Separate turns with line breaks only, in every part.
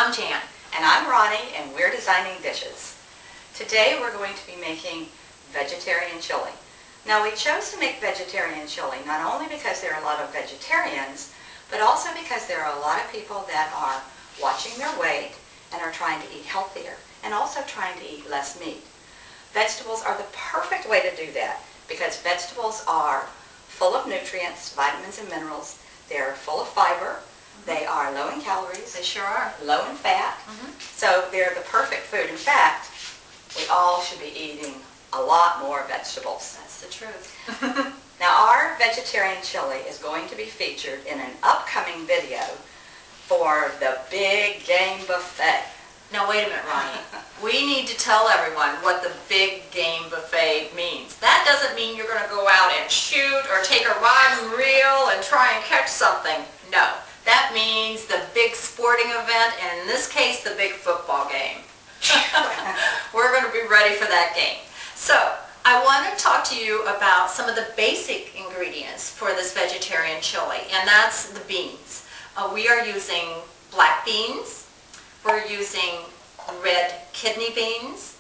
I'm Jan.
And I'm Ronnie, and we're designing dishes. Today we're going to be making vegetarian chili. Now we chose to make vegetarian chili not only because there are a lot of vegetarians, but also because there are a lot of people that are watching their weight and are trying to eat healthier and also trying to eat less meat. Vegetables are the perfect way to do that because vegetables are full of nutrients, vitamins and minerals. They're full of fiber. They are low in calories.
They sure are.
Low in fat. So they're the perfect food. In fact, we all should be eating a lot more vegetables.
That's the truth.
Now our vegetarian chili is going to be featured in an upcoming video for the big game buffet.
Now wait a minute, Ronnie. We need to tell everyone what the big game buffet means. That doesn't mean you're going to go out and shoot or take a rod and reel and try and catch something. No. That means the big sporting event, and in this case, the big football game. We're going to be ready for that game. So, I want to talk to you about some of the basic ingredients for this vegetarian chili, and that's the beans. We are using black beans, we're using red kidney beans,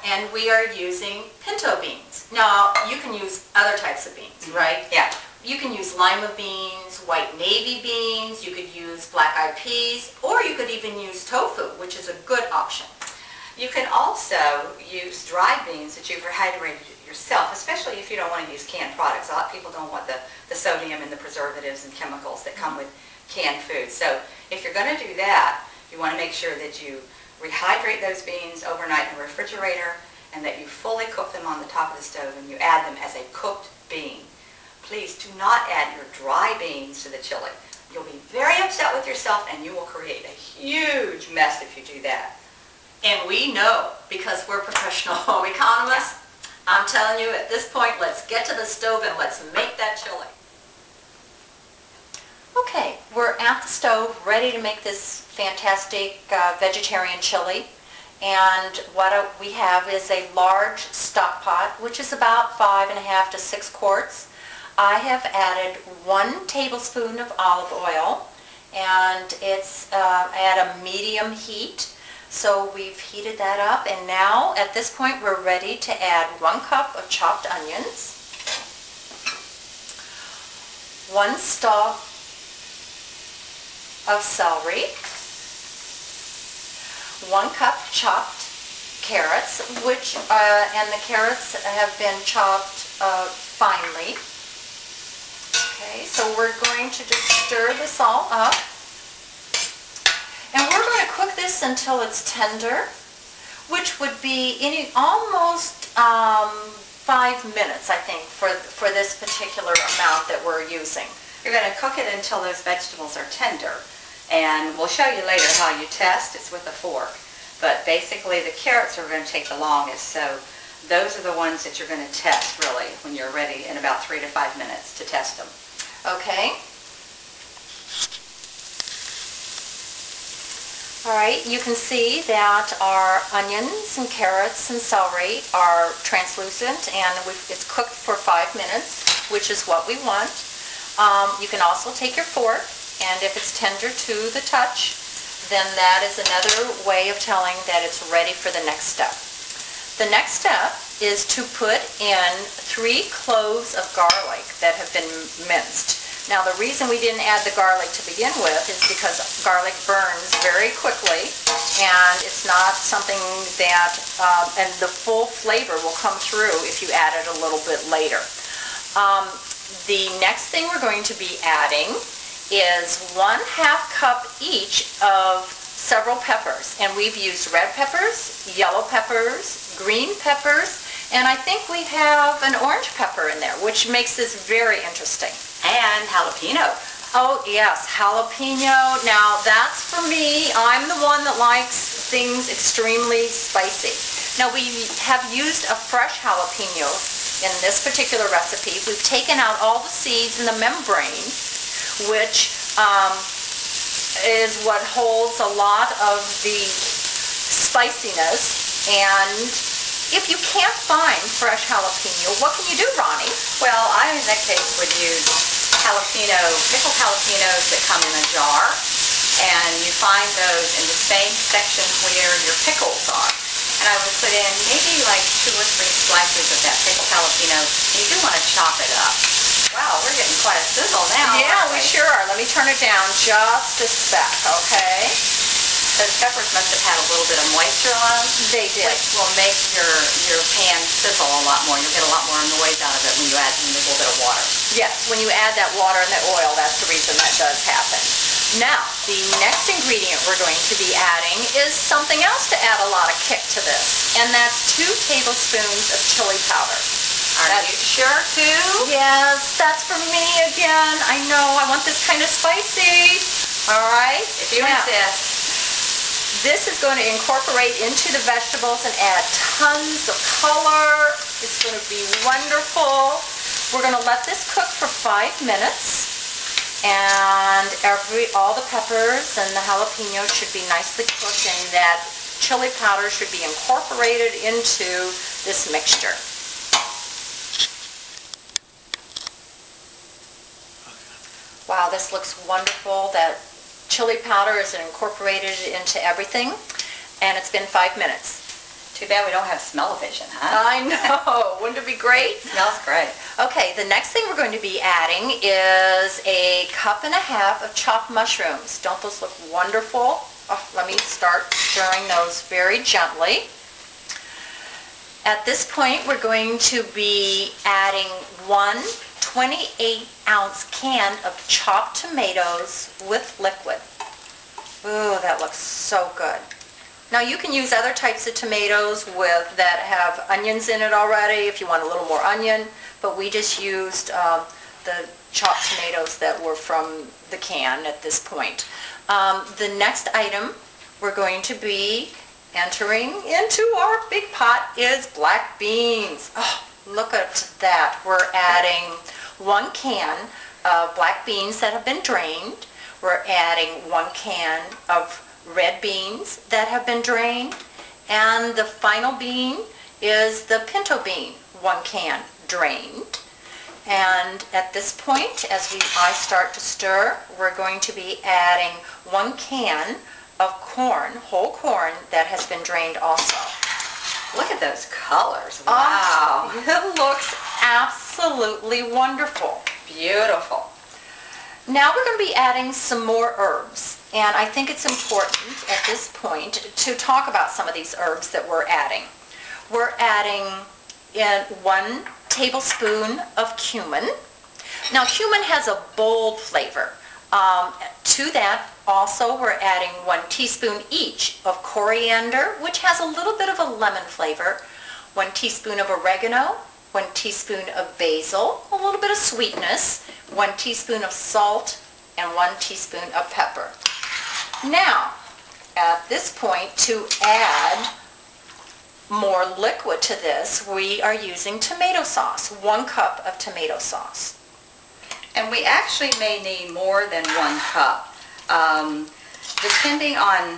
and we are using pinto beans. Now, you can use other types of beans, right?
Yeah.
You can use lima beans, white navy beans, you could use black-eyed peas, or you could even use tofu, which is a good option.
You can also use dried beans that you've rehydrated yourself, especially if you don't want to use canned products. A lot of people don't want the sodium and the preservatives and chemicals that come with canned food. So if you're going to do that, you want to make sure that you rehydrate those beans overnight in the refrigerator and that you fully cook them on the top of the stove and you add them as a cooked bean. Please do not add your dry beans to the chili. You'll be very upset with yourself and you will create a huge mess if you do that.
And we know, because we're professional home economists, I'm telling you at this point, let's get to the stove and let's make that chili. Okay, we're at the stove ready to make this fantastic vegetarian chili. And what we have is a large stock pot, which is about 5.5 to 6 quarts. I have added 1 tablespoon of olive oil, and it's at a medium heat. So we've heated that up, and now at this point we're ready to add 1 cup of chopped onions, 1 stalk of celery, 1 cup chopped carrots, which and the carrots have been chopped finely. Okay, so we're going to just stir this all up. And we're going to cook this until it's tender, which would be almost 5 minutes, I think, for this particular amount that we're using.
You're going to cook it until those vegetables are tender. And we'll show you later how you test. It's with a fork. But basically the carrots are going to take the longest, so those are the ones that you're going to test, really, when you're ready in about 3 to 5 minutes to test them.
Okay. All right, you can see that our onions and carrots and celery are translucent, and it's cooked for 5 minutes, which is what we want. You can also take your fork, and if it's tender to the touch, then that is another way of telling that it's ready for the next step. The next step is to put in 3 cloves of garlic that have been minced. Now the reason we didn't add the garlic to begin with is because garlic burns very quickly, and it's not something that, and the full flavor will come through if you add it a little bit later. The next thing we're going to be adding is 1/2 cup each of several peppers, and we've used red peppers, yellow peppers, green peppers, and I think we have an orange pepper in there, which makes this very interesting.
And jalapeno.
Oh yes, jalapeno. Now that's for me. I'm the one that likes things extremely spicy. Now we have used a fresh jalapeno in this particular recipe. We've taken out all the seeds and the membrane, which is what holds a lot of the spiciness. And if you can't find fresh jalapeno, what can you do, Ronnie?
Well, I in that case would use pickled jalapenos that come in a jar, and you find those in the same section where your pickles are. And I would put in maybe like 2 or 3 slices of that pickled jalapeno, and you do want to chop it up. Wow, we're getting quite a sizzle now.
Yeah, we sure are. Let me turn it down just a speck, okay?
Those peppers must have had a little bit of moisture on them.
They did.
Which will make your pan sizzle a lot more. You'll get a lot more noise out of it when you add in a little bit of water.
Yes, when you add that water and the oil, that's the reason that does happen. Now, the next ingredient we're going to be adding is something else to add a lot of kick to this, and that's 2 tablespoons of chili powder.
Are you sure too?
Yes, that's for me again. I know, I want this kind of spicy. All right?
If you insist.
This is going to incorporate into the vegetables and add tons of color. It's going to be wonderful. We're going to let this cook for 5 minutes. And all the peppers and the jalapeno should be nicely cooked, and that chili powder should be incorporated into this mixture. Wow, this looks wonderful. That chili powder is incorporated into everything, and it's been 5 minutes.
Too bad we don't have smell-o-vision, huh?
I know. Wouldn't it be great?
Smells great.
Okay, the next thing we're going to be adding is 1.5 cups of chopped mushrooms. Don't those look wonderful? Oh, let me start stirring those very gently. At this point, we're going to be adding 1 28-ounce can of chopped tomatoes with liquid. Ooh, that looks so good. Now you can use other types of tomatoes that have onions in it already if you want a little more onion, but we just used the chopped tomatoes that were from the can at this point. The next item we're going to be entering into our big pot is black beans. Oh, look at that. We're adding 1 can of black beans that have been drained. We're adding 1 can of red beans that have been drained, and the final bean is the pinto bean, 1 can drained. And at this point, as I start to stir, we're going to be adding 1 can of corn, whole corn, that has been drained also.
Look at those colors. Wow.
It looks absolutely wonderful.
Beautiful.
Now we're going to be adding some more herbs, and I think it's important at this point to talk about some of these herbs that we're adding. We're adding in 1 tablespoon of cumin. Now cumin has a bold flavor. To that also we're adding 1 teaspoon each of coriander, which has a little bit of a lemon flavor, 1 teaspoon of oregano, 1 teaspoon of basil, a little bit of sweetness, 1 teaspoon of salt, and 1 teaspoon of pepper. Now, at this point, to add more liquid to this, we are using tomato sauce, 1 cup of tomato sauce.
And we actually may need more than 1 cup, depending on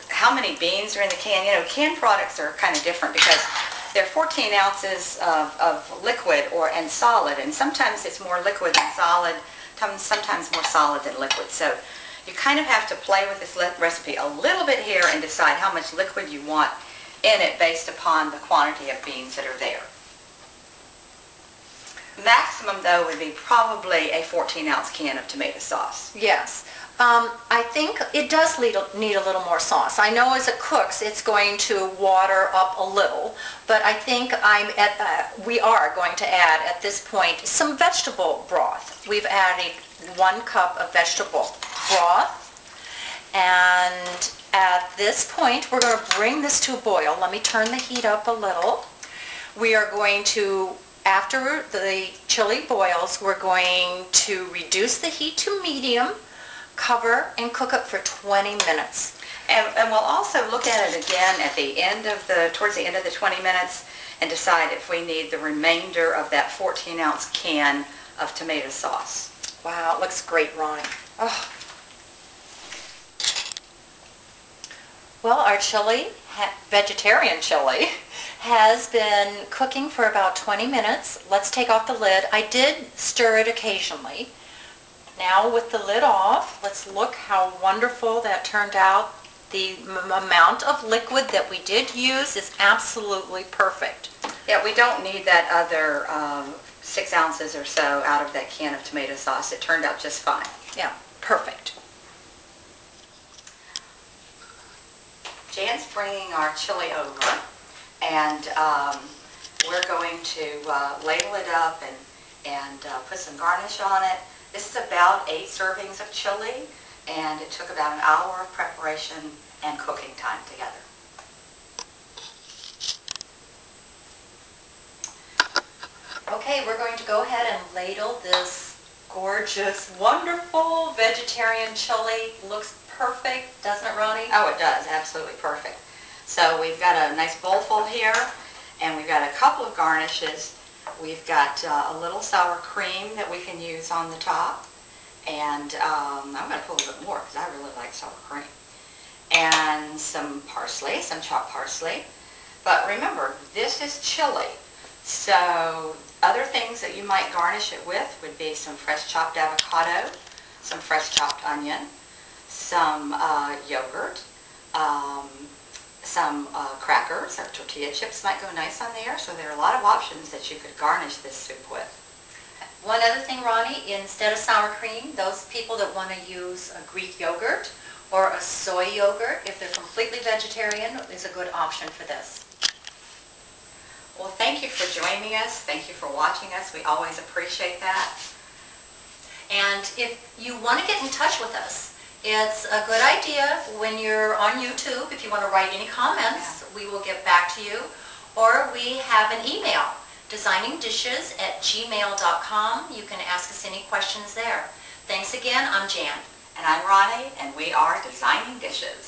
how many beans are in the can. You know, canned products are kind of different because they're 14 ounces of liquid and solid, and sometimes it's more liquid than solid, sometimes more solid than liquid. So you kind of have to play with this recipe a little bit here and decide how much liquid you want in it based upon the quantity of beans that are there. Maximum, though, would be probably a 14-ounce can of tomato sauce.
Yes. I think it does need a little more sauce. I know as it cooks it's going to water up a little, but I think we are going to add at this point some vegetable broth. We've added 1 cup of vegetable broth, and at this point we're going to bring this to a boil. Let me turn the heat up a little. We are going to, after the chili boils, we're going to reduce the heat to medium, cover, and cook it for 20 minutes.
And we'll also look at it again at the end of towards the end of the 20 minutes and decide if we need the remainder of that 14-ounce can of tomato sauce.
Wow, it looks great, Ronnie. Oh. Well, our chili, vegetarian chili, has been cooking for about 20 minutes. Let's take off the lid. I did stir it occasionally. Now with the lid off, let's look how wonderful that turned out. The amount of liquid that we did use is absolutely perfect.
Yeah, we don't need that other 6 ounces or so out of that can of tomato sauce. It turned out just fine.
Yeah, perfect.
Jan's bringing our chili over, and we're going to ladle it up and put some garnish on it. This is about 8 servings of chili, and it took about an hour of preparation and cooking time together.
Okay, we're going to go ahead and ladle this gorgeous, wonderful vegetarian chili. Looks perfect, doesn't it, Ronnie?
Oh, it does. Absolutely perfect. So we've got a nice bowl full here, and we've got a couple of garnishes. We've got a little sour cream that we can use on the top, and I'm going to put a little bit more because I really like sour cream. And some parsley, some chopped parsley. But remember, this is chili, so other things that you might garnish it with would be some fresh chopped avocado, some fresh chopped onion, some yogurt, some crackers or tortilla chips might go nice on there. So there are a lot of options that you could garnish this soup with.
One other thing, Ronnie, instead of sour cream, those people that want to use a Greek yogurt or a soy yogurt, if they're completely vegetarian, is a good option for this.
Well, thank you for joining us. Thank you for watching us. We always appreciate that.
And if you want to get in touch with us, it's a good idea when you're on YouTube, if you want to write any comments, we will get back to you. Or we have an email, designingdishes@gmail.com. You can ask us any questions there. Thanks again. I'm Jan.
And I'm Ronnie, and we are Designing Dishes.